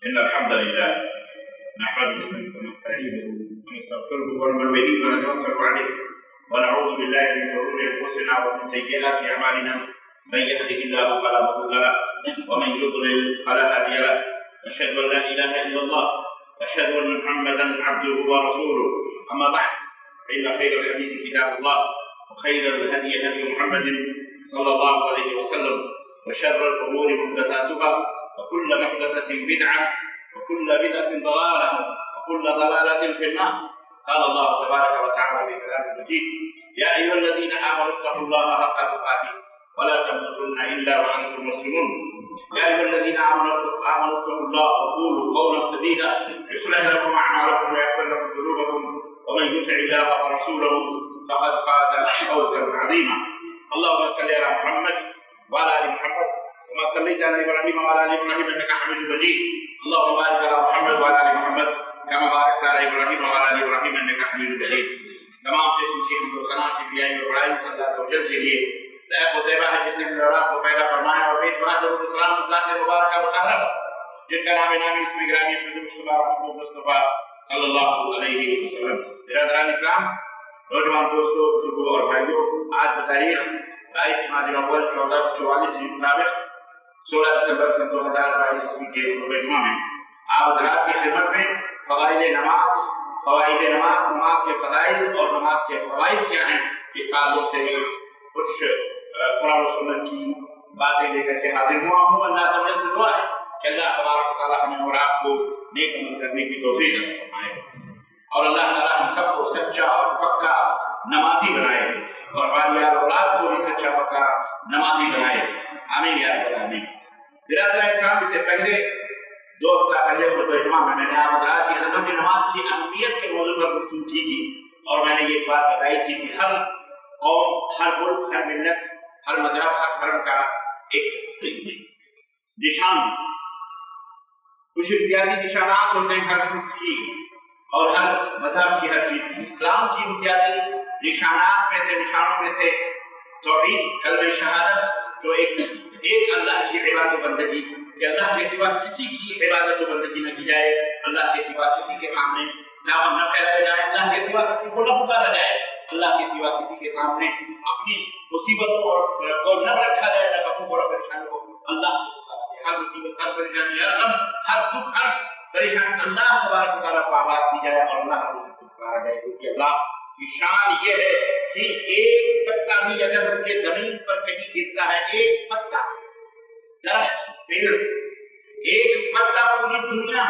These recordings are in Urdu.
إن الحمد لله نحمده ونستعينه ونستغفره ونؤمن به ونتوكل عليه ونعوذ بالله من شرور أنفسنا ومن سيئات أعمالنا من يهده الله فلا مضل له ومن يضلل فلا هادي له أشهد أن لا إله إلا الله أشهد أن محمدا عبده ورسوله أما بعد فإن خير الحديث كتاب الله وخير الهدي هدي محمد صلى الله عليه وسلم وشر الأمور محدثاتها وكل محدثة بدعة وكل بدعة ضلالة وكل ضلالة في النار. قال الله تبارك وتعالى في كلامه المجيد: يا أيها الذين آمنوا اتقوا الله حق تقاته ولا تموتن إلا وأنتم مسلمون. يا أيها الذين آمنوا اتقوا الله وقولوا قولا سديدا يصلح لكم أعمالكم ويغفر لكم ذنوبكم ومن يطع الله ورسوله فقد فاز فوزا عظيما. اللهم صل على محمد وعلى آل محمد كما صليت على إبراهيم وعلى آل إبراهيم إنك حميد مجيد. اللهم بارك على محمد وعلى آل محمد كما باركت على إبراهيم وعلى آل إبراهيم إنك حميد مجيد. تمام قسم کی حمد و ثنا کی بیائی اور بڑائی صلی اللہ علیہ وسلم کے لیے لائق و زیبا ہے جس نے ہمیں کو پیدا فرمایا اور پیش بات ضرور السلام ذات مبارکہ مقرر جن کا نام نامی اسم گرامی احمد مصطفیٰ محمود مصطفیٰ صلی اللہ علیہ وسلم. برادران اسلام، نوجوان دوستوں، بزرگوں اور بھائیوں، آج بتاریخ 22 جمادی الاول 1444 کے مطابق 16 دسمبر سن 2022 عیسوی کے صبح جمعہ میں آپ حضرات کی خدمت میں فضائل نماز، نماز کے فضائل اور نماز کے فوائد کیا ہیں، اس تعلق سے کچھ قرآن و سنت کی باتیں لے کر کے حاضر ہوا ہوں. اللہ تعالیٰ سے دعا ہے کہ اللہ تبارک و تعالیٰ ہمیں اور آپ کو نیک عمل کرنے کی توفیق عطا فرمائے اور اللہ تعالیٰ ہم سب کو سچا اور پکا نمازی بنائے اور ہماری اولاد کو بھی سچا پکا نمازی بنائے. آمین یا رب العالمین. برادران اسلام، اس سے پہلے 2 ہفتہ پہلے خطبہ جمعہ میں نے آپ حضرات کی خدمت میں نماز کی اہمیت کے موضوع پر گفتگو کی تھی اور میں نے یہ بات بتائی تھی کہ ہر قوم، ہر ملک، ہر ملت، ہر مذہب، ہر دھرم کا ایک نشان، کچھ امتیازی نشانات ہوتے ہیں ہر ملک کی اور ہر مذہب کی، ہر چیز کی. اسلام کی امتیازی نشانات میں سے، نشانوں میں سے توحید، کلمہ شہادت، جو ایک اللہ کی عبادت و بندگی کہ اللہ کے سوا کسی کی عبادت و بندگی نہ کی جائے، اللہ کے سوا کسی کے سامنے دعویٰ نہ پھیلایا جائے، اللہ کے سوا کسی کو نہ پکارا جائے، اللہ کے سوا کسی کے سامنے اپنی مصیبتوں کو نہ رکھا جائے، نہ غموں کو، نہ پریشانیوں کو. اللہ ہر مصیبت، ہر پریشانی، ہر غم، ہر دکھ، ہر پریشانی اللہ تبارک و تعالیٰ کو آواز دی جائے اور اللہ کو پکارا جائے. کیونکہ اللہ کی شان یہ ہے کہ ایک پتا بھی اگر یہ زمین پر کہیں گرتا ہے، ایک پتا، درخت، پیڑ، ایک پتا پوری دنیا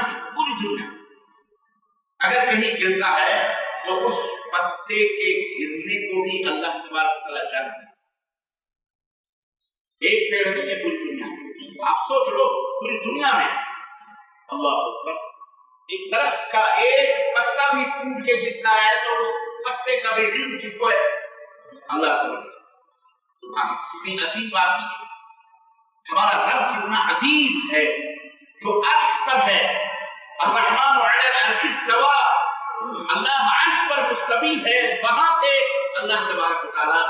اگر کہیں گرتا ہے تو اس پتے کے گرنے کو بھی اللہ تبارک تعالیٰ جانتا ہے. ایک پیڑ نہیں ہے، پوری دنیا میں. آپ سوچ لو، پوری دنیا میں اللہ اکبر، ایک درخت کا ایک پتا بھی ٹوٹ کے گرتا ہے تو اس پتے کا بھی علم کس کو ہے؟ اللہ سبحانہ. کتنی عظیم بات ہے. ہمارا رب کتنا عظیم ہے جو عرش پر ہے. الرحمن علی العرش استوى، اللہ عرش پر مستوی ہے. وہاں سے اللہ تبارک و تعالیٰ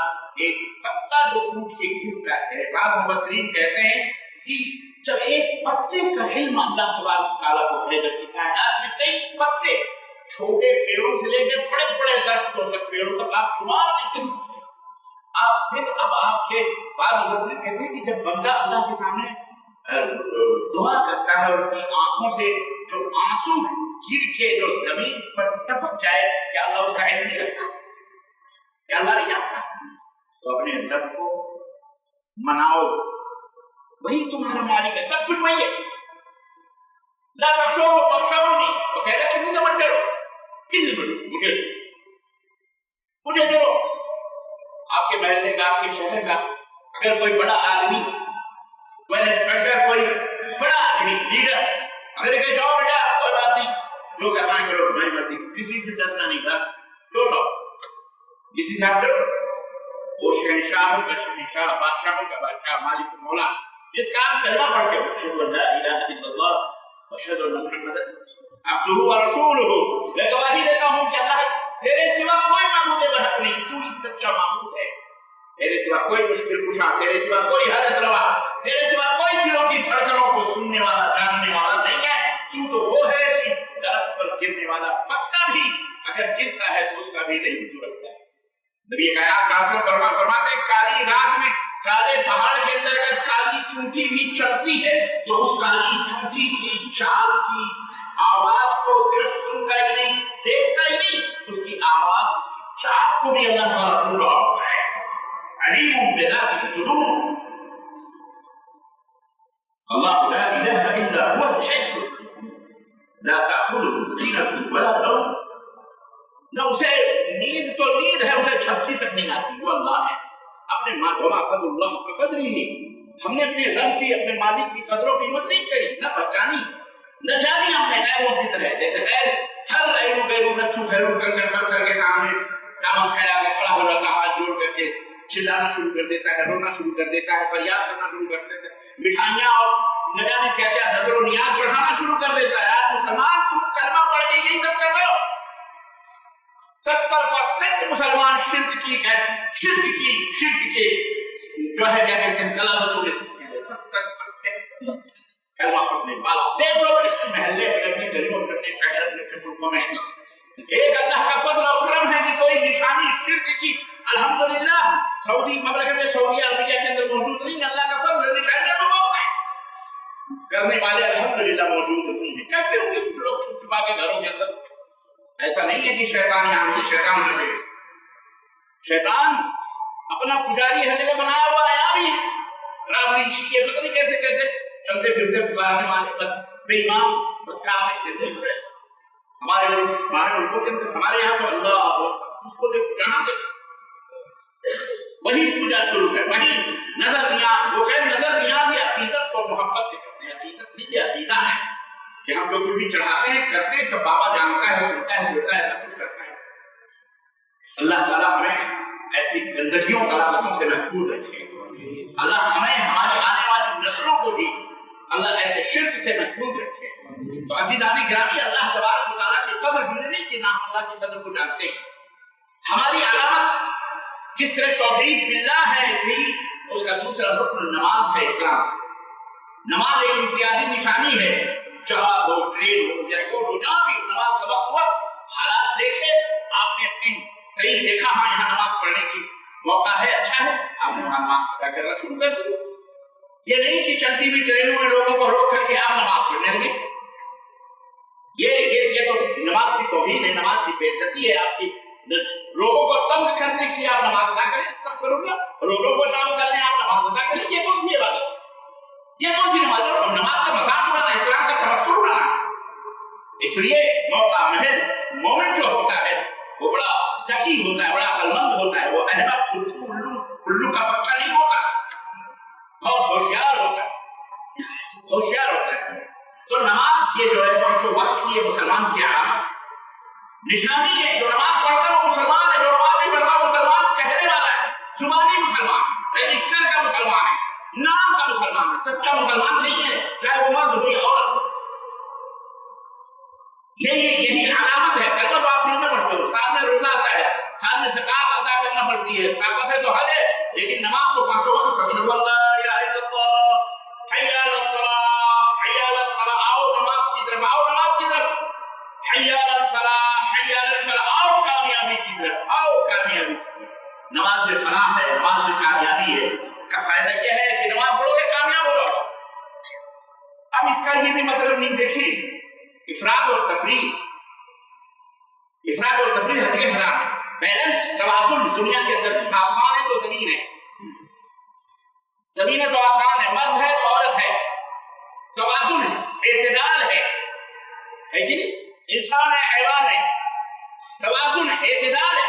ایک پتا جو ٹوٹ کے گرتا ہے، بعض مفسرین کہتے ہیں کہ جب ایک پتے کا علم اللہ تبارک و تعالیٰ کو ہے، جب کائنات میں کئی پتے، چھوٹے پیڑوں سے لے کے بڑے بڑے درختوں تک، پیڑوں تک آپ شمار نہیں کر سکتے. آپ کے بعض مفسرین کہتے ہیں کہ جب بندہ اللہ کے سامنے دعا کرتا ہے اور اس کی آنکھوں سے جو آنسو گر کے جو زمین پر ٹپک جائے، کیا اللہ اس کا علم نہیں رکھتا؟ کیا اللہ نہیں جانتا؟ تو اپنے رب کو مناؤ، وہی تمہارا مالک ہے، سب کچھ وہی ہے. لا تخشوا واخشونی، وہ کہہ رہا کسی سے مت ڈرو، کسی سے مجھے ڈرو. آپ کے محلے کا، آپ کے شہر کا اگر کوئی بڑا آدمی، کوئی انسپیکٹر، کوئی بڑا آدمی، لیڈر اگر کہ جاؤ بیٹا کوئی بات نہیں، جو کرنا ہے کرو، تمہاری مرضی، کسی سے ڈرنا نہیں، بس جو شوق، کسی سے آپ ڈرو. وہ شہنشاہوں کا شہنشاہ، بادشاہوں کا بادشاہ، مالک مولا، جس کا آپ کلمہ پڑھ کے اشہد ان لا الہ الا اللہ واشہد ان محمدا عبدہ ورسولہ، میں گواہی دیتا ہوں کہ اللہ تیرے سوا کوئی معبود برحق نہیں، تو ہی سچا معبود ہے. تیرے سوا کوئی مشکل کشا، تیرے سوا کوئی حاجت روا، تیرے سوا کوئی دلوں کی دھڑکنوں کو سننے والا، جاننے والا نہیں ہے. تو وہ ہے کہ درخت پر گرنے والا پتا بھی اگر گرتا ہے تو اس کا بھی نہیں رکھتا ہے. نبی کائنات صلی اللہ علیہ وسلم فرماتے ہیں کالی رات میں کالے پہاڑ کے اندر اگر کالی چونٹی بھی چلتی ہے تو اس کالی چونٹی کی چال کی آواز کو صرف سنتا ہی نہیں دیکھتا ہی نہیں, اس کی آواز اس کی چال کو بھی اللہ تعالیٰ سن رہا ہوتا ہے. علیم بذات الصدور. اللہ لا الہ الا هو الحی القیوم لا تأخذه سنة ولا نوم. نہ اسے نیند تو نیند ہے, اسے جھپکی تک نہیں آتی. وہ اللہ ہے. اپنے وما قدر اللہ بقدرہ, ہم نے اپنے رب کی اپنے مالک کی قدر و قیمت نہیں کری, نہ پہچانی نہ جانی ہم نے غیروں کی طرح. جیسے غیر ہر ایرو غیرو نچو خیرو کر کر پتھر کے سامنے کام پھیلا کے کھڑا ہو جاتا, ہاتھ جوڑ کر کے چلانا شروع کر دیتا ہے, رونا شروع کر دیتا ہے, فریاد کرنا شروع کر دیتا ہے, مٹھائیاں اور نہ جانے کیا کیا نظر و نیاز چڑھانا شروع کر دیتا ہے. یار مسلمان تم کلمہ پڑھ کے یہی سب کر رہے ہو. 70% مسلمان شرک کے جو ہے کیا کہتے ہیں دلالتوں میں سستے ہیں. 70% کلمہ پڑھنے والا دیکھ لو اپنے محلے میں, اپنے گلیوں میں, اپنے شہر میں, اپنے ملکوں میں. ایک اللہ کا فضل و کرم ہے کہ کوئی نشانی شرک کی الحمدللہ سعودی مملکت سعودی عربیہ کے اندر موجود نہیں. اللہ کا فضل ہے, نشانیاں تو بہت ہیں, کرنے والے الحمدللہ موجود نہیں ہیں. کیسے ہوں گے کچھ لوگ چھپ چھپا کے گھروں کے اندر. ایسا نہیں ہے کہ شیطان یہاں نہیں, شیطان ہے. شیطان اپنا پجاری ہر جگہ بنایا ہوا یہاں بھی ہے. رابطی شیعہ پتہ نہیں کیسے کیسے چلتے پھرتے پکارنے والے بے ایمان بدکار ایسے دیکھ رہے. ہمارے ملکوں کے اندر ہمارے یہاں تو اللہ اس کو دیکھ جہاں دیکھ وہی پوجا شروع ہے, وہی نظر نیاز. وہ کہ نظر نیاز یہ عقیدت اور محبت سے کرتے ہیں. عقیدت نہیں, یہ عقیدہ ہے کہ ہم جو کچھ بھی چڑھاتے ہیں کرتے ہیں سب بابا جانتا ہے, سنتا ہے, دیتا ہے, سب کچھ کرتا ہے. اللہ تعالیٰ ہمیں ایسی گندگیوں غلطوں سے محفوظ رکھے. اللہ ہمیں ہمارے آنے والی نسلوں کو بھی اللہ ایسے شرک سے محفوظ رکھے. تو عزیزان گرامی, اللہ تبارک و تعالیٰ کی قدر ہم نے نہیں کی, نہ اللہ کی قدر کو جانتے ہیں. ہماری علامت جس طرح توحید باللہ ہے ایسے ہی اس کا دوسرا رکن نماز ہے. اسلام نماز ایک امتیازی نشانی ہے. جہاز ہو, ٹرین ہو, ایئرپورٹ ہو, جہاں بھی نماز کا وقت ہوا حالات دیکھے آپ نے اپنے کہیں دیکھا ہاں یہاں نماز پڑھنے کی موقع ہے, اچھا ہے, آپ نے نماز ادا کرنا شروع کر دی. یہ نہیں کہ چلتی ہوئی ٹرینوں میں لوگوں کو روک کر کے آپ نماز پڑھنے لگے. یہ تو نماز کی توہین ہے, نماز کی بے عزتی ہے آپ کی. لوگوں کو تنگ کرنے کے لیے آپ نماز ادا کریں, استغفر اللہ, لوگوں کو تنگ کرنے آپ نماز ادا کریں, یہ کون سی عبادت ہے؟ یہ کون سی نماز ہے؟ نماز کا مذاق بنانا, اسلام کا تمثل بنانا. اس لیے موقع محل مومن جو ہوتا ہے وہ بڑا ذکی ہوتا ہے, بڑا عقلمند ہوتا ہے. وہ احمد الو کا بچہ نہیں ہوتا, بہت ہوشیار ہوتا ہے, ہوشیار ہوتا ہے. تو نماز یہ جو ہے پانچوں وقت کی مسلمان کی علامت نشانی ہے. جو نماز پڑھتا ہے وہ مسلمان ہے, جو نماز نہیں پڑھتا وہ مسلمان کہنے والا ہے, زبانی مسلمان, رجسٹر کا مسلمان ہے, نام کا مسلمان ہے, سچا مسلمان نہیں ہے, چاہے وہ مرد ہو یا عورت ہو. یہی علامت ہے. کلمہ تو آپ دل میں پڑھتے ہو, سال میں روزہ آتا ہے, سال میں زکات ادا کرنا پڑتی ہے, طاقت ہے تو حج ہے, لیکن نماز تو پانچوں وقت اشہد ان لا الہ الا اللہ, حی علی الصلاۃ, حی علی الصلاۃ, آؤ نماز کی طرف, آؤ نماز کی طرف, حی علی الفلاح, حی علی الفلاح, آؤ کامیابی کی طرف, آؤ کامیابی کی طرف. نماز میں فلاح ہے, نماز میں کامیابی ہے. اس کا فائدہ کیا ہے کہ نماز پڑھو گے کامیاب ہو جاؤ. اب اس کا یہ بھی مطلب نہیں دیکھیں افراط اور تفریط. افراط اور تفریط ہر جگہ حرام ہے. بیلنس, توازن دنیا کے اندر, آسمان ہے تو زمین ہے, زمین ہے تو آسمان ہے, مرد ہے تو عورت ہے, توازن ہے, اعتدال ہے کہ نہیں؟ انسان ہے, حیوان ہے, توازن ہے, اعتدال ہے.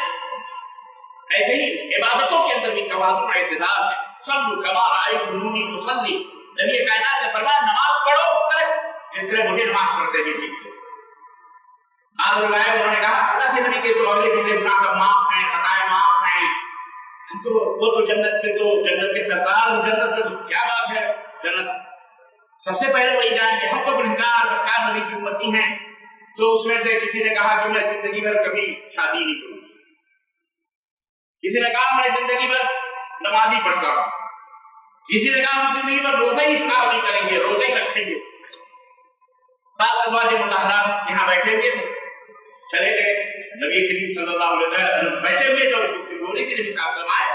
ایسے ہی عبادتوں کے اندر بھی توازن اور اعتدال ہے. صلوا کما رأیتمونی اصلی, نبی کائنات نے فرمایا نماز پڑھو اس طرح جس طرح مجھے نماز پڑھتے ہوئے دیکھو. بعض لوگ آئے, انہوں نے کہا اللہ کے نبی کے تو اگلے پچھلے گناہ سب معاف ہیں, خطائیں معاف ہیں, ہم تو وہ تو جنت میں تو جنت کے سردار, جنت میں تو کیا بات ہے, جنت سب سے پہلے وہی جائیں گے, ہم تو گنہگار بدکار نبی کی امتی ہیں. تو اس میں سے کسی نے کہا کہ میں زندگی بھر کبھی شادی نہیں کروں گا, کسی نے کہا میں زندگی بھر نماز ہی پڑھتا ہوں, کسی نے کہا ہم زندگی بھر روزہ ہی افطار نہیں کریں گے, روزہ ہی رکھیں گے. بعض ازواج مطہرات یہاں بیٹھے ہوئے تھے، چلے گئے، نبی کریم صلی اللہ علیہ وسلم بیٹھے ہوئے تھے اور گفتگو ہو رہی تھی، نبی صلی اللہ علیہ وسلم آئے،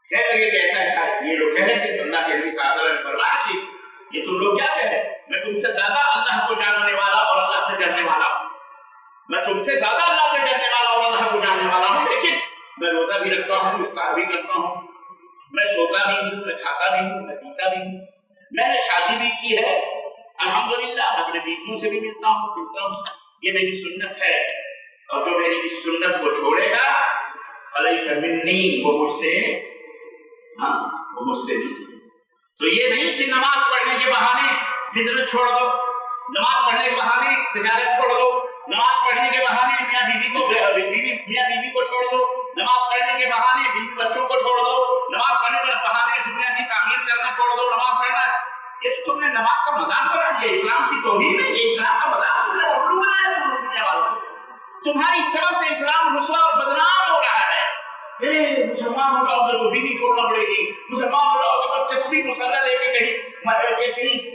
کہنے لگے کہ ایسا ایسا یہ لوگ کہہ رہے تھے، اللہ کے نبی صلی اللہ علیہ وسلم نے فرمایا کہ یہ تم لوگ کیا کہہ رہے ہیں؟ میں تم سے زیادہ اللہ کو جاننے والا اور اللہ سے ڈرنے والا ہوں، میں تم سے زیادہ اللہ سے ڈرنے والا اور اللہ کو جاننے والا ہوں، لیکن میں روزہ بھی رکھتا ہوں، افطار بھی کرتا ہوں، میں سوتا بھی ہوں، میں کھاتا بھی ہوں، میں پیتا بھی ہوں، میں نے شادی بھی کی ہے، الحمدللہ میں اپنے بیویوں سے بھی ملتا ہوں، جلتا ہوں، یہ میری سنت ہے، اور جو میری اس سنت کو چھوڑے گا فلیس منی، وہ مجھ سے نہیں۔ تو یہ نہیں کہ نماز پڑھنے کے بہانے بزنس چھوڑ دو، نماز پڑھنے کے بہانے تجارت چھوڑ دو، نماز پڑھنے کے بہانے میاں بیوی کو چھوڑ دو، نماز پڑھنے کے بہانے بیوی بچوں کو چھوڑ دو، نماز پڑھنے کے بہانے دنیا کی تعمیر کرنا چھوڑ دو، نماز پڑھنا یہ تم نے نماز کا مذاق بنا لیا، اسلام کی توہین ہے، یہ اسلام کا مذاق تم نے اردو بنایا پوری دنیا والوں، تمہاری سبب سے اسلام رسوا اور بدنام ہو رہا ہے۔ مسلمان ہو جاؤ گے تو بیوی چھوڑنا پڑے گی، مسلمان ہو جاؤ گے تو تسبیح مصلی لے کے کہیں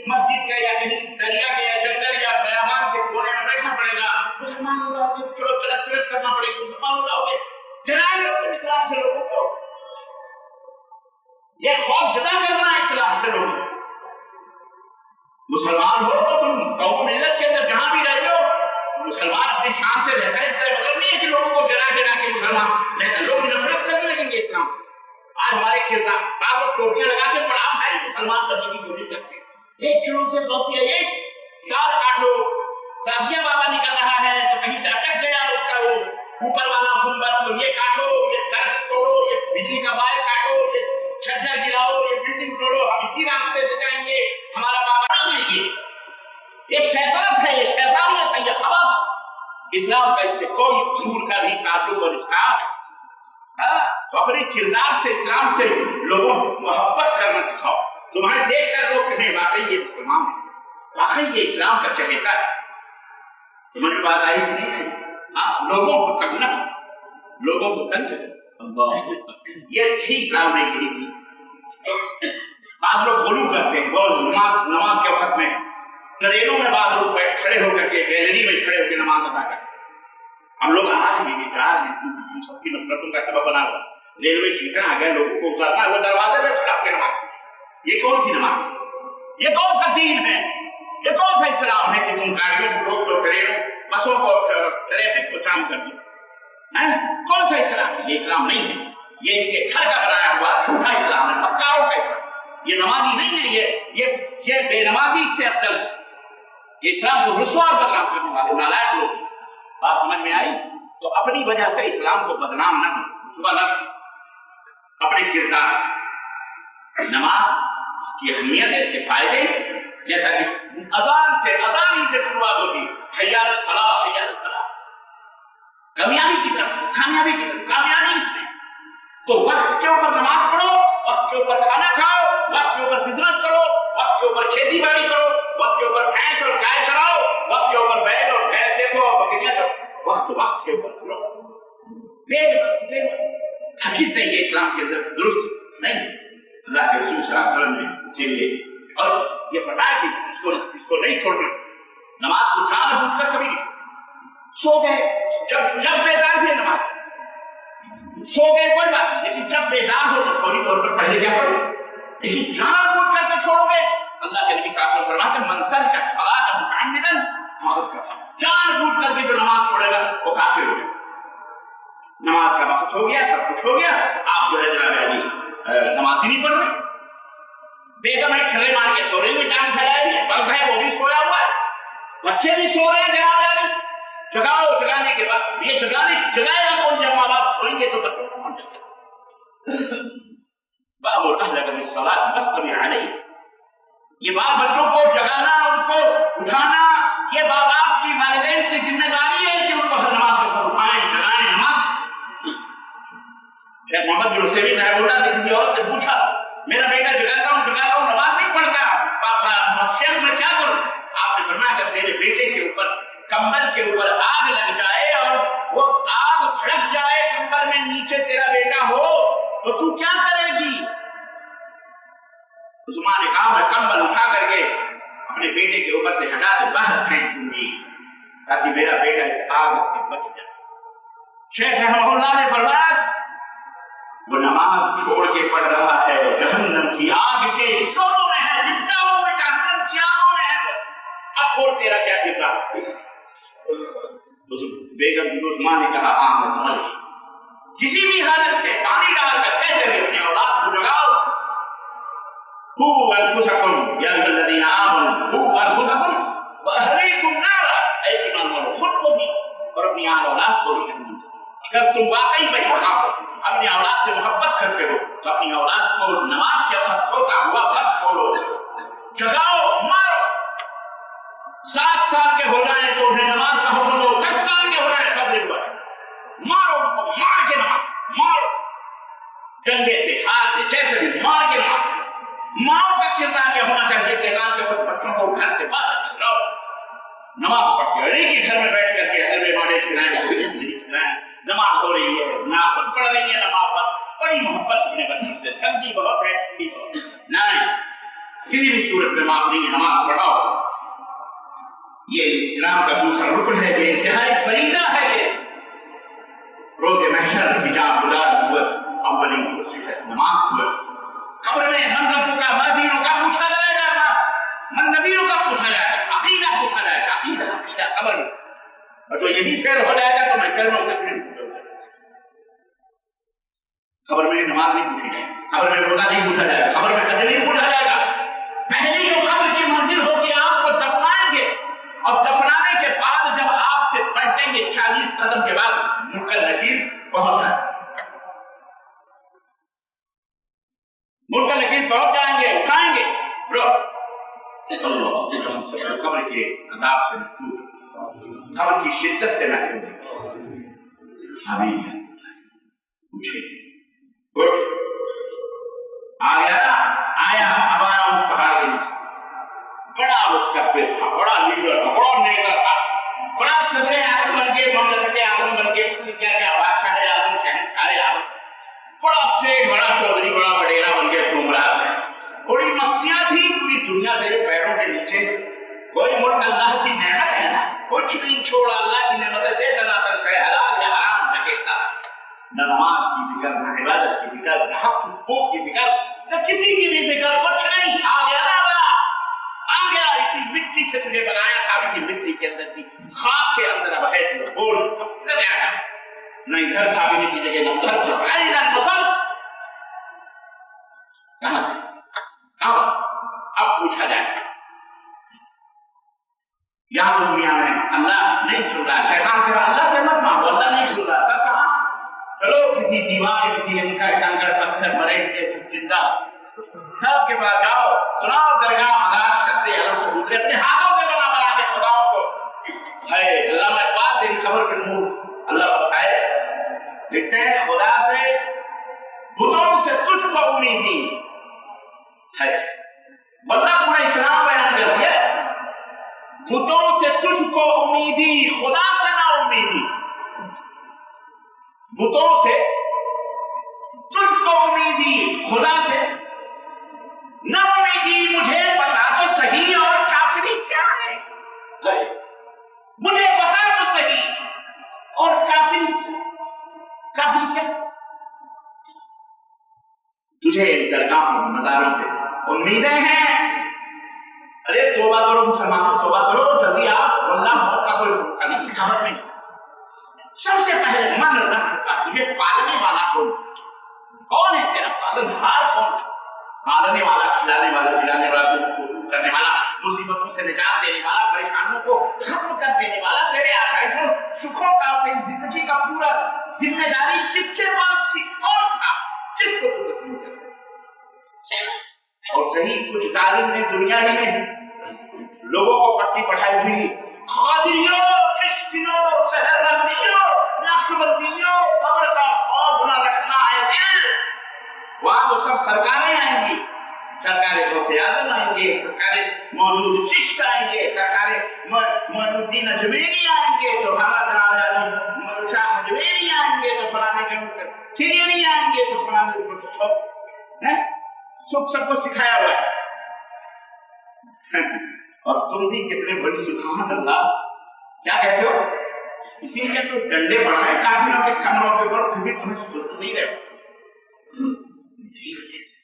مسجد کے یا کہیں دریا کے یا جنگل یا بیابان کے کونے میں بیٹھنا پڑے گا، مسلمان ہو جاؤ گے چلو چلت پلٹ کرنا پڑے گی، مسلمان ہو جاؤ گے ڈرائے لوگ اسلام سے لوگوں کو، یہ خوف زدہ کرنا ہے اسلام سے لوگوں کو۔ مسلمان ہو تو تم قوم ملت کے اندر جہاں بھی رہتے ہو مسلمان اپنی شان سے رہتا ہے، اس کا مطلب نہیں ہے کہ لوگوں کو ڈرا ڈرا کے مسلمان رہتا، لوگ نفرت کرنے لگیں گے اسلام سے۔ آج ہمارے کردار بعض لوگ ٹوپیاں لگا کے بڑا بھائی مسلمان کرنے کی کوشش کرتے ہیں، ایک جنون سے غوثیہ یہ تار کاٹ لو، تعزیہ بابا نکل رہا ہے تو کہیں سے اٹک گیا اس کا وہ اوپر والا گنبد، تو یہ کاٹو، یہ گھر توڑو، یہ بجلی کا وائر کاٹو، یہ چھجا گراؤ، یہ بلڈنگ توڑو، ہم اسی راستے سے جائیں گے، ہمارا بابا نہیں ہے، یہ شیطانت ہے، یہ شیطانیت ہے، یہ خباثت۔ اسلام کا اس سے کوئی دور کا بھی تعلق اور رشتہ، تو اپنے کردار سے اسلام سے لوگوں کو محبت کرنا سکھاؤ، تمہیں دیکھ کر لوگ کہیں واقعی یہ مسلمان ہے، واقعی یہ اسلام کا چہیتا ہے۔ سمجھ میں بات آئی کہ نہیں آئی؟ لوگوں کو تنگ نہ کرو، لوگوں کو تنگ کرو، یہ تھی اسلام نے یہی کی۔ بعض لوگ غلو کرتے ہیں، وہ نماز کے وقت میں ٹرینوں میں بعض لوگ کھڑے ہو کر کے گیلری میں کھڑے ہو کے نماز ادا کرتے ہیں، ہم لوگ آ رہے ہیں جا رہے ہیں، سب کی نفرتوں کا سبب بنا ہوا، ریلوے اسٹیشن آ گئے، لوگوں کو اترنا ہے، وہ دروازے میں کھڑا کے نماز، یہ کون سی نماز ہے؟ یہ کون سا دین ہے؟ یہ کون سا اسلام ہے کہ تم گاڑیوں کو روک دو، ٹرینوں بسوں کو ٹریفک کو جام کر دو؟ کون سا اسلام ہے؟ یہ اسلام نہیں ہے، یہ ان کے گھر کا بنایا ہوا جھوٹا اسلام ہے، مکاروں کا اسلام، یہ نمازی نہیں ہے، یہ بے نمازی اس سے افضل ہے، یہ اسلام کو رسوا اور بدنام کرنے والے نالائق لوگ۔ بات سمجھ میں آئی؟ تو اپنی وجہ سے اسلام کو بدنام نہ کرو، رسوا نہ کرو، اپنے کردار سے۔ نماز اس کی اہمیت ہے، اس کے فائدے، جیسا کہ اذان ہی سے شروعات ہوتی، حی علی الفلاح، حی علی الفلاح، کامیابی کی طرف، کامیابی اس میں۔ تو وقت کے اوپر نماز پڑھو، وقت کے اوپر کھانا کھاؤ، وقت کے اوپر بزنس کرو، وقت کے اوپر کھیتی باڑی کرو، وقت کے اوپر بھینس اور گائے چراؤ، وقت کے اوپر بیل اور بھینس دیکھو، بکریاں چراؤ، وقت کے اوپر کرو، بے وقت حدیث نہیں ہے اسلام کے اندر، درست نہیں۔ اللہ کے رسول صلی اللہ علیہ وسلم نے اسی لیے اور یہ فرمایا کہ اس کو نہیں چھوڑنا، نماز کو جان بوجھ کر کبھی نہیں چھوڑنا۔ سو گئے، جب بیدار ہوئے نماز، سو گئے کوئی بات نہیں، لیکن جب بیدار ہو تو فوری طور پر پہلے کیا کرو، لیکن جان بوجھ کر کے چھوڑو گے، اللہ کے نبی صلی اللہ علیہ وسلم فرماتے ہیں من ترک الصلاۃ متعمدا فقد کفر، جان بوجھ کر کے جو نماز چھوڑے گا وہ کافر ہو گیا۔ نماز کا وقت ہو گیا، سب کچھ ہو گیا، آپ جو ہے جناب علی نماز ہی نہیں پڑھ رہے، بیگم ہے کھرے مار کے سو رہی ہے، ٹانگ پھیلائے ہوئے، مرد ہے وہ بھی سویا ہوا ہے، بچے بھی سو رہے ہیں جناب علی، جگاؤ، جگانے کے بعد یہ جگائے گا کون؟ جب ماں باپ سوئیں گے تو بچوں کو کون جگائے؟ وَأْمُرْ أَهْلَكَ بِالصَّلَاةِ وَاسْطَبِرْ عَلَيْهَا، یہ بات بچوں کو جگانا، ان کو اٹھانا، یہ باپ باپ کی، والدین کی ذمہ داری ہے کہ ان کو ہر نماز کے اوپر اٹھائیں، جگائیں نماز۔ شیخ محمد بن عثیمین رحمہ اللہ سے کسی عورت نے پوچھا، میرا بیٹا جگاتا ہوں نماز نہیں پڑھتا، پاپا شیخ میں کیا کروں؟ آپ نے فرمایا کہ تیرے بیٹے کے اوپر، کمبل کے اوپر آگ لگ جائے اور وہ آگ بھڑک جائے کمبل میں، نیچے تیرا بیٹا ہو تو تو کیا کرے گی؟ عثمان نے کہا میں کمبل اٹھا کر کے اپنے بیٹے کے اوپر سے ہٹا کے باہر پھینک دوں گی تاکہ میرا بیٹا اس آگ سے بچ جائے۔ شیخ رحمہ اللہ نے فرمایا وہ نماز چھوڑ کے پڑھ رہا ہے، وہ جہنم کی آگ کے شعلوں میں ہے، لپٹا ہوا جہنم کی آگوں میں ہے۔ اب بول تیرا کیا کردار؟ اس بیگم عثمان نے کہا ہاں میں سمجھ گئی، کسی بھی حالت سے پانی ڈال کر کہتے ہوئے اپنی اولاد کو جگاؤ، قوا انفسکم یا ایھا الذین آمنوا قوا انفسکم واہلیکم نارا، اے ایمان والو خود کو بھی اور اپنی آل اولاد کو بھی جہنم سے۔ اگر تم واقعی بے خواب اپنی اولاد سے محبت کرتے ہو تو اپنی اولاد کو نماز کے وقت سوتا ہوا مت چھوڑو، جگاؤ، مارو۔ 7 سال کے ہو جائیں تو انہیں نماز کا حکم دو، 10 سال کے ہو جائیں قدر ہوا، مارو ان کو، مار کے نماز مارو، ڈنڈے سے، ہاتھ سے، جیسے بھی مار کے نماز۔ ماں کا کردار یہ ہونا چاہیے کہ اذان کے وقت بچوں کو گھر سے باہر لاؤ، نماز پڑھ کے، نہیں کہ گھر میں بیٹھ کر کے حلوے واڑے کھلائیں، نماز ہو رہی ہے، نہ خود پڑھ رہی ہے نماز، بڑی محبت اپنے بچوں سے، سردی بہت ہے، ٹھنڈی بہت، نہیں، کسی بھی صورت میں معاف نہیں ہے، نماز پڑھاؤ۔ یہ اسلام کا دوسرا رکن ہے، یہ انتہائی فریضہ ہے، یہ روز محشر حجاب گزار صورت اولین دوسری ہے نماز صورت۔ قبر میں من ربوں کا، ما دینوں کا پوچھا جائے گا، من نبیوں کا پوچھا جائے گا، عقیدہ پوچھا جائے گا، عقیدہ قبر میں، اور جو یہی فیل ہو جائے گا تو میں کرموں سے نہیں پوچھوں گا۔ قبر میں نماز نہیں پوچھی جائے گی، قبر میں روزہ نہیں پوچھا جائے گا، قبر میں حج نہیں پوچھا جائے گا۔ پہلی جو قبر کی منزل ہوگی آپ کو دفنائیں گے، اور دفنانے کے بعد جب آپ سے پلٹیں گے 40 قدم کے بعد منکر نکیر پہنچ جائیں گے، منکر نکیر پہنچ جائیں گے، اٹھائیں گے، ہم سب قبر کے عذاب سے محفوظ، قبر کی شدت سے محفوظ ہیں۔ آمین۔ پوچھے اٹھ، آیا اب آیا ہوں پہاڑ کے نیچے، بڑا متکبر تھا، بڑا لیڈر تھا، بڑا نیتا تھا، بڑا صدر اعظم بن کے، مملکت اعظم بن کے، کیا کیا بادشاہ اعظم، شہنشاہ اعظم، بڑا سیٹ، بڑا چودھری، بڑا وڈیرا بن کے گھوم رہا ہے، بڑی مستیاں تھی، پوری دنیا تیرے پیروں کے نیچے۔ کوئی ملک اللہ کی نعمت ہے نا، کچھ نہیں چھوڑا، اللہ کی نعمت دے دلا کر کہ حلال یا حرام نہ کہتا، نہ نماز کی فکر، نہ عبادت کی فکر، نہ حق حقوق کی فکر، نہ کسی کی بھی فکر، کچھ نہیں، آ گیا نا بڑا، آ گیا، اسی مٹی سے تجھے بنایا تھا، اسی مٹی کے اندر تھی، خاک کے اندر اب ہے تو بول، اب ادھر آیا، نہ ادھر بھاگنے کی جگہ، نہ ادھر بھاگنے، نہ المفر، کہاں تھے؟ اب پوچھا جائے، یہاں تو دنیا میں اللہ نہیں سن رہا، شیطان کہہ رہا اللہ سے مت مانگو، اللہ نہیں سن رہا، تب کہاں؟ چلو کسی دیوار، کسی کنکر پتھر مرے ہوئے زندہ سب کے پاس جاؤ، سناؤ درگاہ مزار شد علم چبوترے اپنے ہاتھوں سے بنا کے خداؤں کو۔ ہے علامہ اقبال تیری خبر پہ نور اللہ بسائے، لکھتے ہیں خدا سے بتوں سے تجھ کو امیدی ہے، بندہ پورا اسلام بیان کر دیا، بتوں سے تجھ کو امیدی، خدا سے نہ امیدی، بتوں سے تجھ کو امیدی، خدا سے نہ امیدی، مجھے بتا تو صحیح اور کافری کیا ہے، مجھے بتا تو صحیح اور کافری کیا، تجھے درگاہوں مزاروں سے امیدیں ہیں، ارے توبہ کرو مسلمانوں، توبہ کرو جلدی آپ، واللہ موت کا کوئی بھروسہ نہیں، خبر نہیں۔ سب سے پہلے من رب کا، تجھے پالنے والا کون ہے؟ تیرا پالنہار کون ہے؟ پالنے والا، کھلانے والا، پلانے والا، کرنے والا، مصیبتوں سے نجات دینے والا، پریشانیوں کو ختم کر دینے والا، تیرے آسائشوں سکھوں کا، تیری زندگی کا پورا ذمہ داری کس کے پاس تھی؟ کون تھا؟ کس کو تو تسلیم کرتا؟ اور صحیح کچھ ظالم نے دنیا ہی میں لوگوں کو پٹی پڑھائی ہوئی، قادریوں، چشتیوں، سہرورنیوں، نقشبندیوں، قبر کا خوف نہ رکھنا ہے دل، وہاں تو سب سرکاریں آئیں گی، سرکار غوث اعظم آئیں گے، سرکار موجود چشت آئیں گے، سرکار معین الدین اجمیری آئیں گے، تو ہمارا شاہ اجمیری آئیں گے، تو فلانے کے کھلیری آئیں گے، تو فلانے سب کو سکھایا ہوا ہے۔ اور تم بھی کتنے بڑی سبحان اللہ کیا کہتے ہو؟ اسی لیے تو ڈنڈے پڑ رہے ہیں کافروں کے کمروں کے اوپر، پھر بھی تمہیں سن نہیں رہے ہو۔ اسی وجہ سے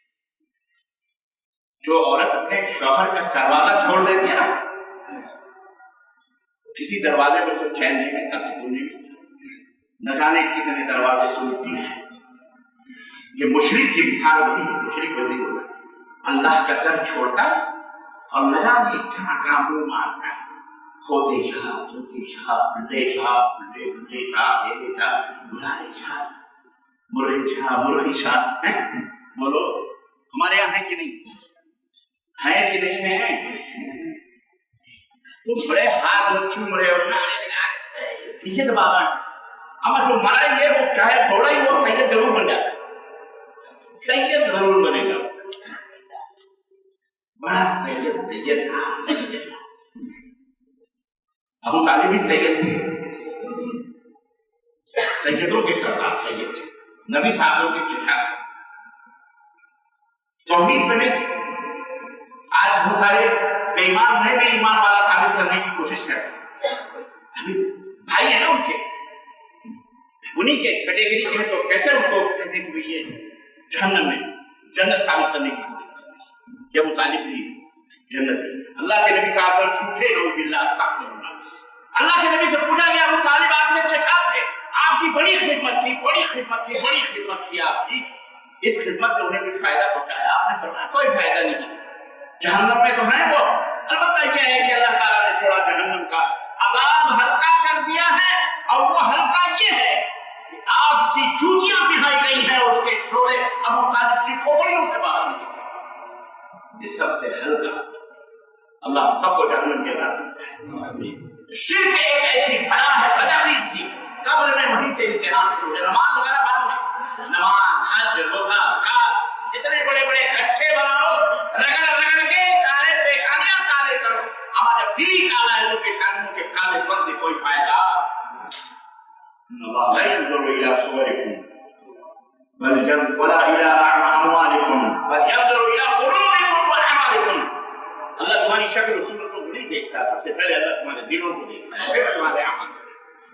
جو عورت اپنے شوہر کا دروازہ چھوڑ دیتی ہے نا، کسی دروازے پر اسے چین نہیں ملتا، سکون نہیں ملتا، نہ جانے کتنے دروازے سنتی ہیں۔ یہ مشرک کی مثال وہی ہے، مشرک وزیر ہوتا ہے، اللہ کا در چھوڑتا اور نہ جانے کہاں کہاں منہ مارتا ہے، کھوتے جا چوتے جا پلٹے جا پلٹے پلٹے جا دے جا بلارے جا مرغی جا مرغی جا۔ بولو ہمارے یہاں ہے کہ نہیں؟ ہے کہ نہیں ہے؟ تم بڑے ہاتھ چوم رہے ہو، سید بابا اما جو مرا ہی ہے وہ چاہے گھوڑا ہی وہ سید ضرور بن جاتا ہے، سید ضرور بنے گا، بڑا سید سید صاحب سید صاحب۔ ابو طالب بھی سید تھے، سیدوں کے سردار سید تھے، نبی صلی اللہ علیہ وسلم کے چچا تھے، توحید میں نہیں تھے۔ آج بہت سارے بے ایمان انہیں بھی ایمان والا ثابت کرنے کی کوشش کرتے ہیں، ابھی بھائی ہیں نا ان کے، انہی کے کیٹیگری کے ہیں، تو کیسے ان کو کہتے ہیں کہ یہ جہنم میں جنت ثابت کرنے کی کوشش کرتے ہیں کہ ابو طالب بھی جنت ہے۔ اللہ کے نبی صلی اللہ علیہ وسلم جھوٹے نعوذ باللہ استغفر اللہ، اللہ کے نبی سے پوچھا گیا ابو طالب آپ کے چچا تھے، آپ کی بڑی خدمت کی، بڑی خدمت کی، بڑی خدمت کی آپ کی، اس خدمت میں انہیں کوئی فائدہ پہنچایا؟ آپ نے فرمایا کوئی فائدہ نہیں، جہنم میں تو ہیں وہ، البتہ یہ ہے کہ اللہ تعالیٰ نے تھوڑا جہنم کا عذاب ہلکا کر دیا ہے، اور وہ ہلکا یہ ہے کہ آگ کی جوتیاں پہنائی گئی ہیں، اس کے شعلے ابو طالب کی کھوپڑیوں سے باہر نکلے، یہ سب سے ہلکا۔ اللہ سب کو جہنم کے داخل کرے۔ شرک ایک ایسی بلا ہے بدعقید کی، قبر میں وہیں سے امتحان شروع ہے، نماز وغیرہ بعد میں، نماز حج روزہ زکات اتنے بڑے بڑے کھٹے بناؤ، رگڑ رگڑ کے کالے پیشانیاں کالے کرو، ہمارا دل کالا ہے تو پیشانیوں کے کالے پر سے کوئی فائدہ۔ اللہ لا ينظر الى صوركم بل ولا الى اموالكم بل ينظر الى قلوبكم واعمالكم۔ اللہ تمہاری شکل و صورت کو نہیں دیکھتا، سب سے پہلے اللہ تمہارے دلوں کو دیکھتا ہے، پھر تمہارے اعمال۔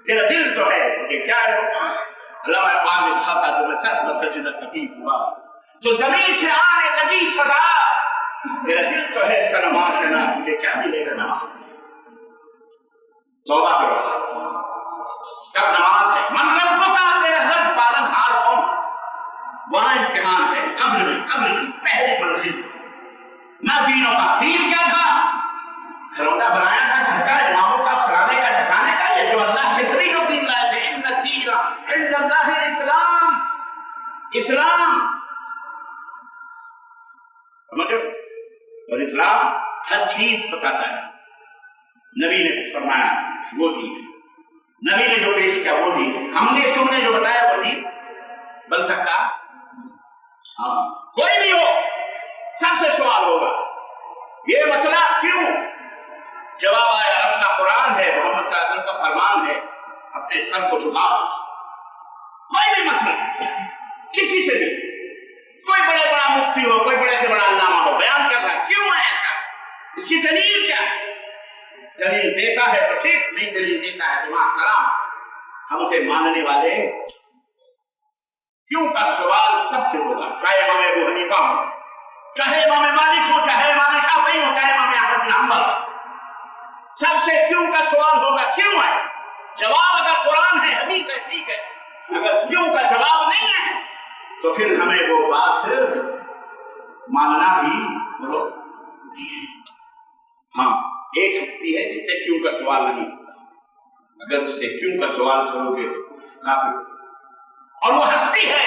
تیرا دل تو ہے مجھے کیا ہے؟ اللہ اقبال نے کہا تھا تو میں سر مسجد قطیب ہوا تو زمین سے آنے لگی صدا، تیرا دل تو ہے صنم آشنا، تجھے کیا ملے گا نماز میں؟ توبہ کرو، کب نماز ہے؟ من رب کا، تیرا رب پالن ہار کون؟ وہاں امتحان ہے، قبر میں، قبر کی پہلی منزل نہ دینوں کا۔ دین کیا تھا؟ کھلونا بنایا تھا گھر کا، اماموں کا، فلانے کا، ٹھکانے کا، یہ جو اللہ کے نبی جو دین لائے تھے، ان الدین عند اللہ الاسلام، اسلام سمجھو، اور اسلام ہر چیز بتاتا ہے۔ نبی نے فرمایا وہ دین ہے، نبی نے جو پیش کیا وہ دین ہے، ہم نے تم نے جو بتایا وہ دین بن سکتا؟ ہاں، کوئی بھی ہو سب سے سوال ہوگا یہ مسئلہ کیوں؟ جواب آیا اپنا قرآن ہے، محمد صلی اللہ علیہ وسلم کا فرمان ہے، اپنے سر کو جھکاؤ۔ کوئی بھی مسئلہ کسی سے بھی، کوئی بڑے بڑا مفتی ہو، کوئی بڑے سے بڑا علامہ ہو، بیان کر رہا ہے، کیوں ہے ایسا؟ اس کی دلیل کیا ہے؟ دلیل دیتا ہے تو ٹھیک، نہیں دلیل دیتا ہے تو مع السلام، ہم اسے ماننے والے۔ کیوں کا سوال سب سے ہوگا، چاہے امام ابو حنیفہ ہو، چاہے امام مالک ہو، چاہے امام شافعی ہو، چاہے امام احمد بن حنبل، سب سے کیوں کا سوال ہوگا، کیوں ہے؟ جواب اگر قرآن ہے، حدیث ہے، ٹھیک ہے، اگر کیوں کا جواب نہیں ہے تو پھر ہمیں وہ بات ماننا ہی ضروری ہے۔ ہاں، ایک ہستی ہے جس سے کیوں کا سوال نہیں ہوتا، اگر اس سے کیوں کا سوال کرو گے تو کافی، اور وہ ہستی ہے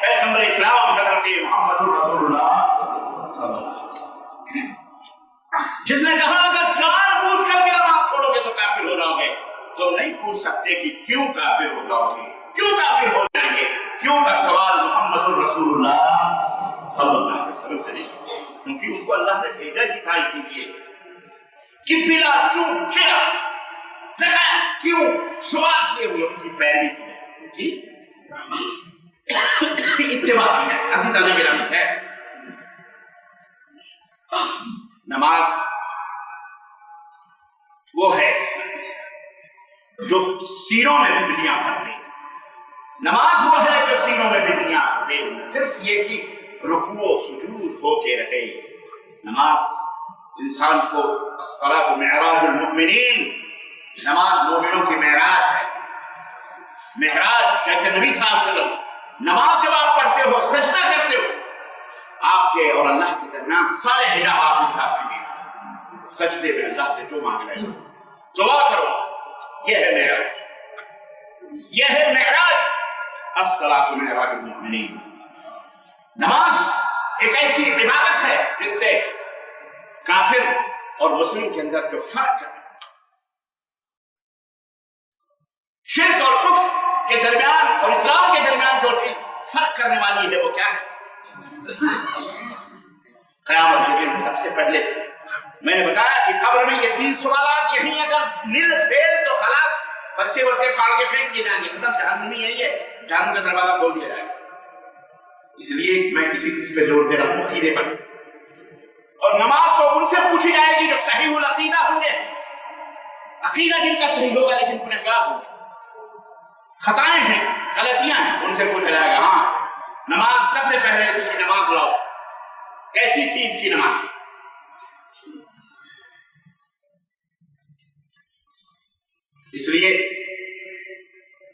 پیغمبر اسلام حضرت محمد رسول اللہ صلی اللہ علیہ وسلم، جس نے کہا اگر جان بوجھ کر کے نماز چھوڑو گے تو کافر ہو جاؤ گے۔ تم نہیں پوچھ سکتے کہ کیوں کافر ہو جاؤ گے، کیوں کافر ہو جائیں گے، کیوں کا سوال محمد رسول اللہ صلی اللہ علیہ وسلم سے نہیں، کیونکہ ان کو اللہ نے بھیجا ہی تھا اسی لیے کہ بلا چوک چرا بغیر کیوں سوال کیے ہوئے ان کی پیروی کی ہے، ان کی اتباع کی ہے۔ عزیزان گرامی ہے، نماز وہ ہے جو سینوں میں بجلیاں بھر دے. نماز وہ ہے جو سینوں میں بجلیاں بھر دے. صرف یہ کہ رکوع و سجود ہو کے رہے. نماز انسان کو الصلاۃ معراج المؤمنین، نماز مومنوں کی معراج ہے. معراج جیسے نبی صلی اللہ علیہ وسلم نماز جب آپ پڑھتے ہو سجدہ کرتے ہو، آپ کے اور اللہ کے درمیان سارے حجابات اٹھ جاتے ہیں. سجدے میں اللہ سے جو مانگ رہے ہو دعا کرو. یہ ہے معراج، یہ ہے معراج. الصلاۃ معراج المؤمنین. نماز ایک ایسی عبادت ہے جس سے کافر اور مسلم کے اندر جو فرق ہے، شرک اور کفر کے درمیان اور اسلام کے درمیان جو چیز فرق کرنے والی ہے وہ کیا ہے؟ قیامت کے دن سب سے پہلے میں نے بتایا کہ قبر میں یہ 3 سوالات یہیں اگر مل فیل تو خلاص پرچے ورچے پھاڑ کے پھینک دیے جائیں گے، ختم. جہنمی ہے یہ، جہنم کا دروازہ کھول دیا جائے گا. اس لیے میں کسی پہ زور دے رہا ہوں عقیدے پر. اور نماز تو ان سے پوچھی جائے گی جو صحیح العقیدہ ہوں گے. عقیدہ جن کا صحیح ہوگا لیکن گنہگار ہوں گے، خطائیں ہیں، غلطیاں ہیں، ان سے پوچھا جائے گا. ہاں نماز سب سے پہلے اس کی نماز لاؤ. کیسی چیز کی نماز؟ اس لیے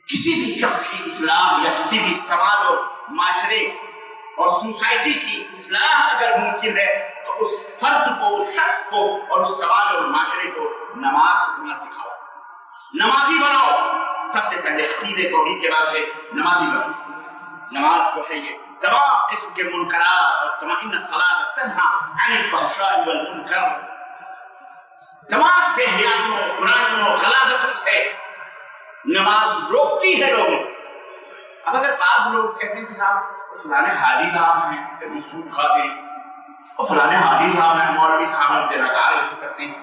کسی بھی شخص کی اصلاح یا کسی بھی سماج اور معاشرے اور سوسائٹی کی اصلاح اگر ممکن ہے تو اس فرد کو، اس شخص کو اور اس سماج اور معاشرے کو نماز پڑھنا سکھاؤ. نمازی بناؤ. سب سے پہلے عقیدے توحید کے بعد ہے نمازی بناؤ. نماز جو ہے یہ تمام قسم کے منکرات اور تمام ان الصلاۃ تنہی عن الفحشاء والمنکر، تمام بے حیائیوں، برائیوں، غلاظتوں سے نماز روکتی ہے لوگوں. اب اگر بعض لوگ کہتے ہیں کہ صاحب فلانے حاجی صاحب ہیں پھر بھی سود کھاتے ہیں، اور فلانے حاجی صاحب ہیں مولوی صاحب ہم سے نکال کرتے ہیں،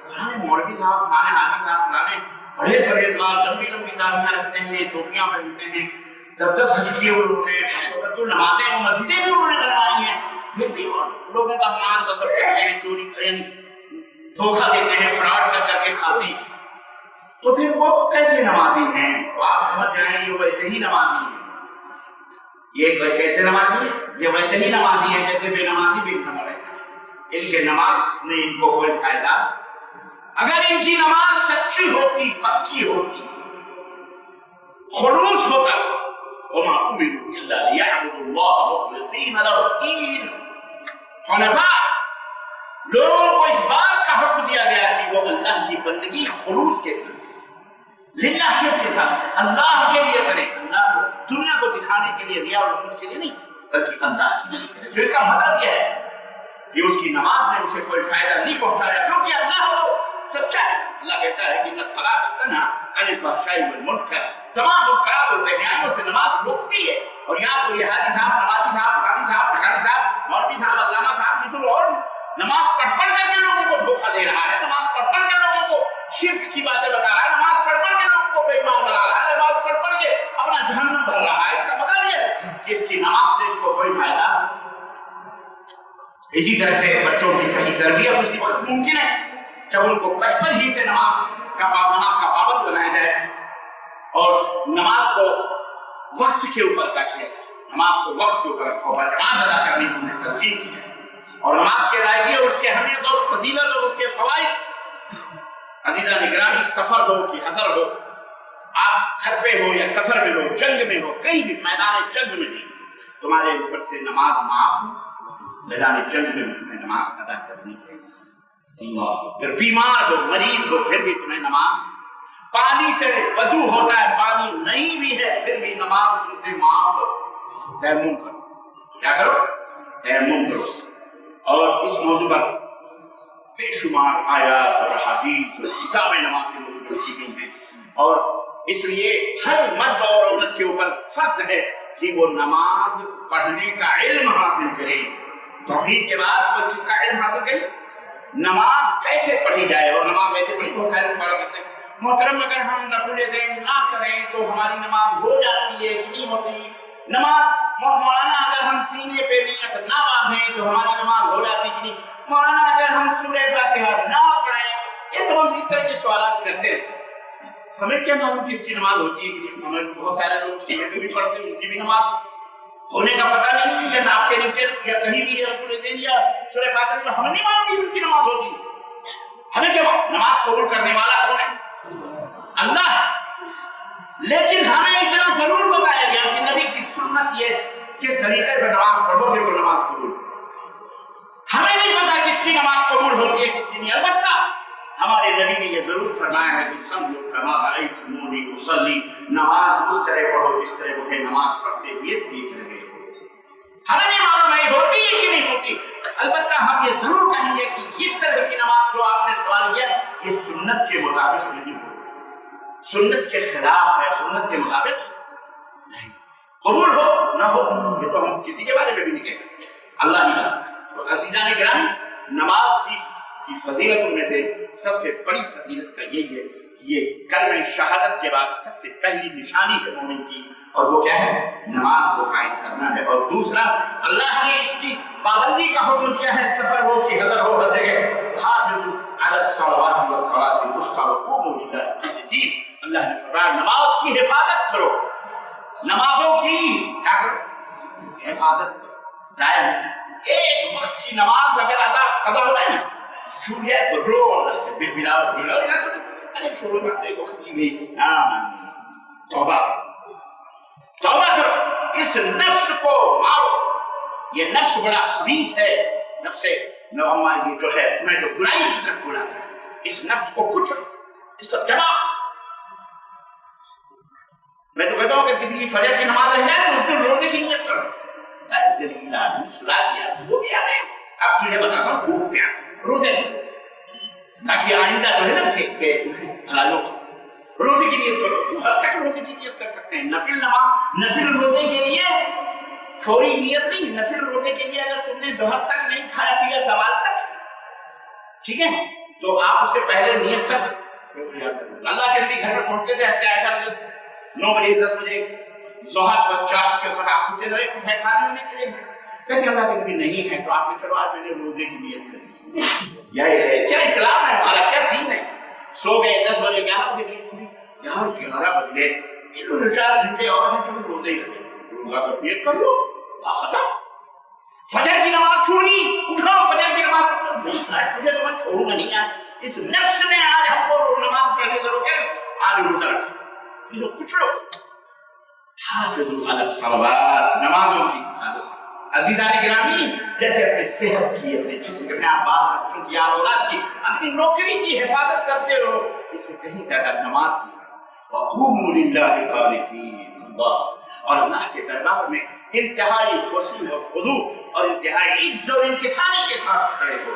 فلانے مولوی صاحب، فلانے حاجی صاحب، فلانے بڑے بڑے لمبی لمبی داڑیاں رکھتے ہیں، ٹوپیاں پہنتے ہیں، 10 حج کیے انہوں نے، جو نمازیں اور مسجدیں بھی انہوں نے بنوائی ہیں، پھر بھی لوگوں کا مال تصرف کرتے ہیں، چوری دھوکہ دیتے ہیں، فراڈ کر کے کھاتے ہیں. تو پھر وہ کیسے نمازی ہیں؟ تو آپ سمجھ جائیں یہ ویسے ہی نمازی ہیں. یہ کیسے نمازی ہیں؟ یہ ویسے ہی نمازی ہیں جیسے بے نمازی بے نماز ہے. ان کے نماز میں ان کو کوئی فائدہ. اگر ان کی نماز سچی ہوتی، پکی ہوتی، خلوص ہوتا، وما امروا الا ليعبدوا الله مخلصين له الدين حنفاء، لوگوں کو اس بات کا حکم دیا گیا کہ وہ اللہ کی بندگی خلوص کے ساتھ، للہیت کے ساتھ اللہ کے لیے کریں. اللہ کو دنیا کو دکھانے کے لیے، ریا اور مجھ کے لیے نہیں، بلکہ اللہ کے لیے کریں. تو اس کا مطلب یہ ہے کہ اس کی نماز نے اسے کوئی فائدہ نہیں پہنچایا، کیونکہ اللہ تو سچا ہے. اللہ کہتا ہے کہ ان الصلاۃ تنہی عن الفحشاء والمنکر، تمام منکرات اور بے حیائیوں سے نماز روکتی ہے. اور یہاں تو یہ حاجی صاحب، نمازی صاحب، فلانی صاحب، فلانی صاحب، مولوی صاحب، علامہ صاحب، یہ تو اور نماز پڑھ کر کے لوگوں کو دھوکہ دے رہا ہے، نماز پڑھ کے لوگوں کو شرک کی باتیں بتا رہا ہے، نماز پڑھ کے لوگوں کو بے ایمان بنا رہا ہے، نماز پڑھ کے اپنا جہنم بھر رہا ہے. اس کا مطلب یہ ہے کہ اس کی نماز سے اس کو کوئی فائدہ. اسی طرح سے بچوں کی صحیح تربیت اسی وقت ممکن ہے جب ان کو بچپن ہی سے نماز کا پابند بنایا جائے اور نماز کو وقت کے اوپر ادا کیا جائے. نماز کو وقت کے اوپر جماعت ادا کرنے کی انہیں تلقین کی ہے، اور نماز کی ادائیگی اور اس کی اہمیت اور فضیلت اور اس کے فوائد. عزیزہ نگرانی، سفر ہو کہ حضر ہو، آپ گھر پہ ہو یا سفر میں ہو، جنگ میں ہو، کہیں بھی میدان جنگ میں نہیں، تمہارے اوپر سے نماز معاف ہو. میدان جنگ میں بھی تمہیں نماز ادا کرنی ہے. پھر بیمار ہو، مریض ہو، پھر بھی تمہیں نماز. پانی سے وضو ہوتا ہے، پانی نہیں بھی ہے پھر بھی نماز تم سے معاف ہو. تیمم کرو. کیا کرو؟ تیمم کرو. اور اس موضوع پر بے شمار آیات اور احادیث اور کتابیں نماز کے موضوع پر لکھی گئی ہیں، اور اس لیے ہر مرد اور عورت کے اوپر فرض ہے کہ وہ نماز پڑھنے کا علم حاصل کرے. توحید کے بعد وہ کس کا علم حاصل کرے؟ نماز کیسے پڑھی جائے. اور نماز کیسے پڑھی وہ سارے سوال کرتے ہیں. محترم اگر ہم رفع دین نہ کریں تو ہماری نماز ہو جاتی ہے کہ نہیں ہوتی؟ نماز مولانا اگر ہم سینے پہ نیت نہ باندھیں تو ہماری نماز ہو جاتی کہ نہیں؟ مولانا اگر ہم سورہ فاتحہ نہ پڑھیں، یہ تو اس طرح طرح کے سوالات کرتے رہتے. ہمیں کیا معلوم کس کی نماز ہوتی ہے کہ نہیں. ہمیں بہت سارے لوگ سینے پہ بھی پڑھتے ہیں, ان کی بھی نماز ہونے کا پتہ نہیں ہے, یا ناف کے نیچے یا کہیں بھی ہے سورہ دین یا سورہ فاتحہ میں, ہمیں نہیں معلوم کہ ان کی نماز ہوتی ہے. ہمیں کیا نماز قبول کرنے والا کون ہے؟ اللہ. لیکن ہمیں اتنا ضرور بتایا گیا کہ نبی کی سنت یہ کہ طریقے پہ نماز پڑھو گے تو نماز قبول. ہمیں نہیں پتا کس کی نماز قبول ہوتی ہے کس کی نہیں. البتہ ہمارے نبی نے یہ ضرور فرمایا ہے کہ صلو کما رأیتمونی اصلی, نماز اس طرح پڑھو جس طرح مجھے نماز پڑھتے ہوئے دیکھ رہے ہو. ہمیں نہیں معلوم ہے ہوتی ہے کہ نہیں ہوتی. البتہ ہم یہ ضرور کہیں گے کہ اس طرح کی نماز جو آپ نے سوال کیا یہ سنت کے مطابق نہیں ہوتی, سنت کے خلاف ہے, سنت کے مطابق نہیں. قبول ہو نہ ہو یہ تو ہم کسی کے بارے میں بھی نہیں کہہ سکتے, اللہ ہی جانے. تو عزیزان گرامی, نماز کی فضیلتوں میں سے سب سے بڑی فضیلت کا یہ ہے کہ یہ کلمہ شہادت کے بعد سب سے پہلی نشانی ہے مومن کی, اور وہ کیا ہے؟ نماز کو قائم کرنا ہے. اور دوسرا, اللہ نے اس کی پابندی کا حکم دیا ہے, سفر ہو کہ حضر ہو, ہر جگہ حافظوا علی الصلوات والصلاة الوسطی وقوموا للہ قانتین. اللہ نے فرمایا نماز کی حفاظت کرو, نمازوں کی کیا کرو؟ حفاظت کرو, ضائع نہیں. ایک وقت کی نماز اگر قضا ہو جائے نا, چھوٹ جائے تو رو اللہ سے بل بلاؤ نہ سمجھ, ارے چھوڑو نا ایک وقت کی گئی. توبہ توبہ کرو, اس نفس کو مارو. یہ نفس بڑا خبیث ہے, نفس نوما یہ جو ہے تمہیں جو برائی کی طرف بلاتا ہے, اس نفس کو کچلو, اس کو دباؤ. میں تو کہتا ہوں اگر کسی کی فجر کی نماز رہ جائے تو اس دن روزے کی نیت کرو. سلا دیا, سو گیا میں, اب تجھے بتاتا ہوں بھوک پیاس, روزے تاکہ آئندہ جو ہے نا کہ تمہیں حلالوں روزے کی نیت کرو. ہر تک روزے کی نیت کر سکتے ہیں. نفل نماز, نفل روزے کے لیے فوری نیت نہیں. نفل روزے کے لیے اگر تم نے ظہر تک نہیں کھایا پیا زوال تک, ٹھیک ہے, تو آپ اس سے پہلے نیت کر سکتے. اللہ کے نبی گھر میں پہنچتے تھے, ایسا 9 بجے 10 بجے ظہر 50 کے وقت پوچھتے رہے کچھ ہے کھانے ہونے کے لیے, کہتے اللہ کے نبی نہیں ہے, تو آپ نے چلو آج میں نے روزے کی نیت کر لی. یہ ہے کیا اسلام ہے ہمارا, کیا دین ہے. سو گئے 10 بجے 11 بجے, یار 11 بجے, یہ 4 گھنٹے اور ہیں, چلو روزے ہی رکھیں, روزہ کا نیت کر لو, ختم. فجر کی نماز چھوڑی, اٹھاؤ فجر کی نماز, تجھے تو میں چھوڑوں گا نہیں. اس نفس نے آج ہم کو نماز پڑھنے سے روکے, آج روزہ رکھیں, اسے کچھ لو. حافظوا علی الصلوات, نمازوں کی حفاظت. عزیزان گرامی, جیسے اپنے صحت کی, اپنے جسم کے, اپنے بال بچوں کی, اولاد کی, اپنی نوکری کی حفاظت کرتے رہو, اس سے کہیں زیادہ نماز کی. وقوموا للہ قانتین, اور اللہ کے دربار میں انتہائی خشوع اور خضوع اور انتہائی عجز اور انکساری کے ساتھ کھڑے ہو.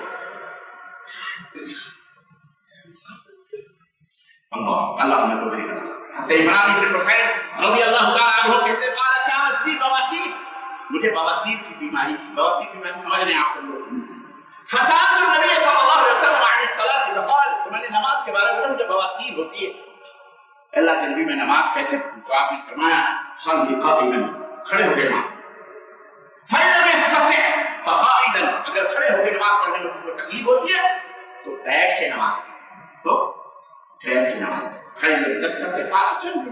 اللہ ہمیں توفیق عطا. حضرت عمران بن حسین رضی اللہ تعالیٰ عنہ کہتے قال كانت فی بواسیر, مجھے بواسیر کی بیماری تھی. بواسیر کی بیماری سمجھ رہے ہیں آپ سب لوگ. فسألت النبی صلی اللہ علیہ وسلم عن الصلاة فقال, تو میں نے نماز کے بارے میں, مجھے بواسیر ہوتی ہے, اللہ کے نبی میں نماز کیسے پڑھوں؟ تو آپ نے فرمایا صلی قائما, کھڑے ہو کے نماز. فإن لم يستطع فقاعدا, اگر کھڑے ہو کے نماز پڑھنے میں کوئی تکلیف ہوتی ہے تو بیٹھ کے نماز پڑھیں, تو بیٹھ کے نماز پڑھیں. فإن لم تستطع فعلى جنب,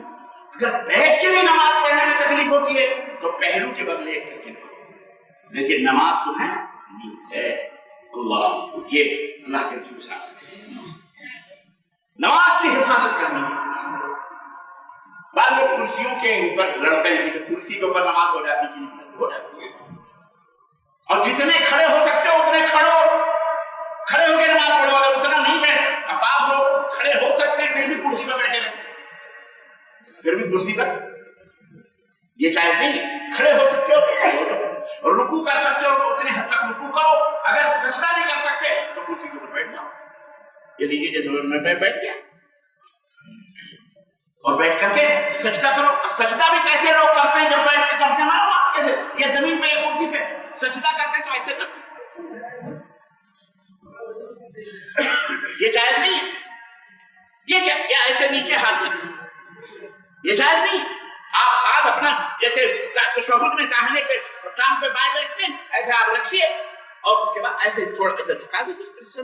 اگر بیٹھ کے بھی نماز پڑھنے میں تکلیف ہوتی ہے تو پہلو کے بغل لیٹ کر کے نماز پڑھیں. لیکن نماز تو ہے اللہ, یہ اللہ کے رسول صلی اللہ علیہ وسلم نماز کی حفاظت کرنی ہے. بعض لوگ کرسیوں کے اوپر لڑتے ہیں کہ کرسی کے اوپر نماز ہو جاتی کہ نہیں ہو جاتی ہے, اور جتنے کھڑے ہو سکتے ہو اتنے کھڑے ہو کے نماز پڑھو. اگر اتنا نہیں بیٹھ سکتے, بعض لوگ کھڑے ہو سکتے ہیں پھر بھی کرسی پر بیٹھے رہتے ہیں, پھر بھی کرسی پر, یہ جائز نہیں ہے. کھڑے ہو سکتے ہو اور رکوع کر سکتے ہو تو اتنے حد تک رکوع کرو. اگر سجدہ نہیں کر سکتے تو کرسی کے اوپر بیٹھ جاؤ. یہ لیجیے جیسے میں بیٹھ گیا, اور بیٹھ کر کے سجدہ کرو. سجدہ بھی کیسے لوگ کرتے ہیں جب بیٹھ کے کرتے ہیں, معلوم آپ کیسے, یہ زمین پہ یا کرسی پہ سجدہ کرتے ہیں تو ایسے کرتے ہیں. یہ جائز نہیں ہے. یہ کیا, یہ ایسے نیچے ہاتھ کرتے ہیں, یہ جائز نہیں ہے. آپ ہاتھ اپنا جیسے تشہد میں داہنے پہ ٹانگ پہ بائیں رکھتے ہیں ایسے آپ رکھیے, اور اس کے بعد ایسے تھوڑا ایسے جھکا دیجیے.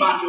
5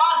5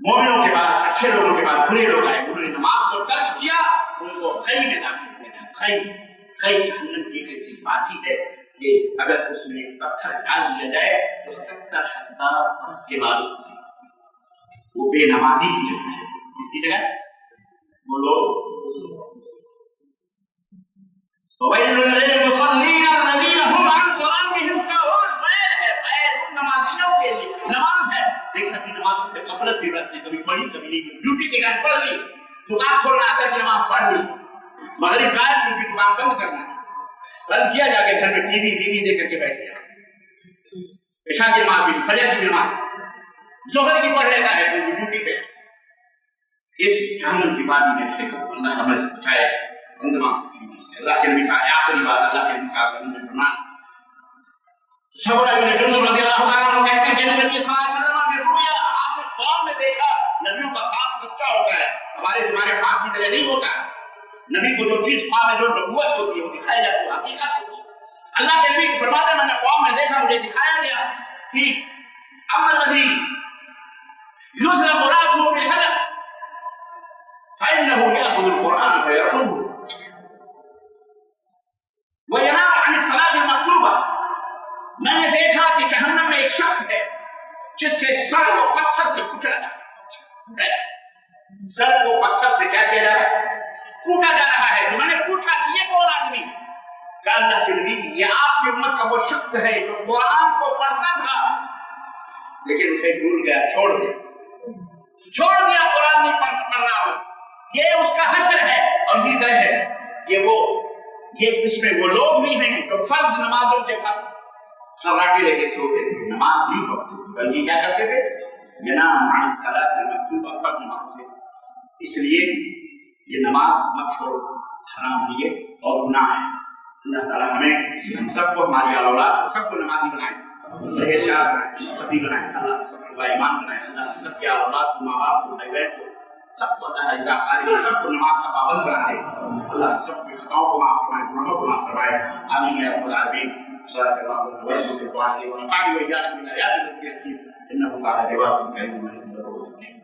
مومنوں کے بعد اچھے لوگوں کے بعد برے لوگ آئے، انہوں نے نماز کو ترک کیا، ان کو خی میں داخل کیا گیا۔ خی جہنم کی ایسی بات ہے کہ اگر اس میں پتھر ڈال دیا جائے تو 70,000 برس کے بعد وہ بے نمازی کی جگہ ہے، اس کی جگہ وہ لوگ فَوَيْلٌ لِّلْمُصَلِّينَ الَّذِينَ هُمْ عَنْ صَلَاتِهِمْ سَاهُونَ۔ ویل ہے ان نمازیوں کے لیے، نماز ہے لیکن اپنی نماز سے غفلت بھی برتتے، کبھی پڑھی کبھی نہیں، ڈیوٹی کے گھر پڑھ لی، دکان کھولنا عصر کی نماز پڑھ لی، مغرب کا ڈیوٹی دکان بند کرنا ہے، بند کیا جا کے گھر میں ٹی وی دیکھ کر کے بیٹھ گیا، عشاء کی نماز بھی، فجر کی نماز، ظہر کی پڑھ لیتا ہے کیونکہ ڈیوٹی پہ۔ اس جہنم کی بات میں رہے گا، اللہ ہمیں سے بچائے ان دماغ سے چیزوں سے۔ اللہ کے نبی صلی اللہ آخری بات اللہ کے نبی صلی اللہ علیہ وسلم نے فرمایا، سمرہ بن جندب رضی اللہ تعالیٰ عنہ کہتے ہیں کہ نبی صلی اللہ علیہ وسلم نے رویا آپ نے خواب میں دیکھا، نبیوں کا خواب سچا ہوتا ہے، ہمارے تمہارے خواب کی طرح نہیں ہوتا، نبی کو جو چیز خواب میں جو نبوت ہوتی ہے وہ دکھائی جاتی ہے، حقیقت ہوتی ہے۔ اللہ کے نبی فرماتے ہیں میں نے خواب میں دیکھا، مجھے دکھایا گیا کہ اما الذی یضرب رأسه بالحجر فإنه يأخذ القرآن فيرفضه وَيَنَامُ عَنِ الصَّلَاةِ الْمَكْتُوبَةِ۔ میں نے دیکھا کہ جہنم میں ایک شخص ہے جس کے سر کو پتھر سے کچلا جا رہا ہے، سر کو پتھر سے کیا کیا جا رہا ہے؟ کوٹا جا رہا ہے۔ تو میں نے پوچھا کہ یہ کون آدمی ہے؟ کہ اللہ کے نبی یہ آپ کی امت کا وہ شخص ہے جو قرآن کو پڑھتا تھا لیکن اسے بھول گیا، چھوڑ دیا قرآن نہیں پڑھ رہا ہوں۔ یہ اس کا حشر ہے۔ اور اسی طرح ہے یہ اس میں وہ لوگ بھی ہیں جو فرض نمازوں کے وقت سراٹی لے کے سوتے تھے، نماز نہیں پڑھتے تھے، بلکہ کیا کرتے تھے؟ ینام عن الصلاۃ المکتوبہ، فرض نماز سے۔ اس لیے یہ نماز مت چھوڑو، حرام ہے اور گناہ ہے۔ اللہ تعالیٰ ہم سب کو، ہماری اولاد سب کو نمازی بنائے، پرہیزگار بنائے، متقی بنائے، اللہ سب کو ایمان بنائے، اللہ سب کی اولاد کو، ماں باپ کو، بھائی بہن کو، سب کو اللہ عزا قاری، سب کو نماز کا پابند بنا دے، اللہ سب کی خطاؤں کو معاف فرمائے، گناہوں کو معاف فرمائے، آمین یا رب العالمین۔ بارک اللہ ونفعني وإياكم بالآيات والذكر الحكيم إنه تعالى جواد كريم مجيد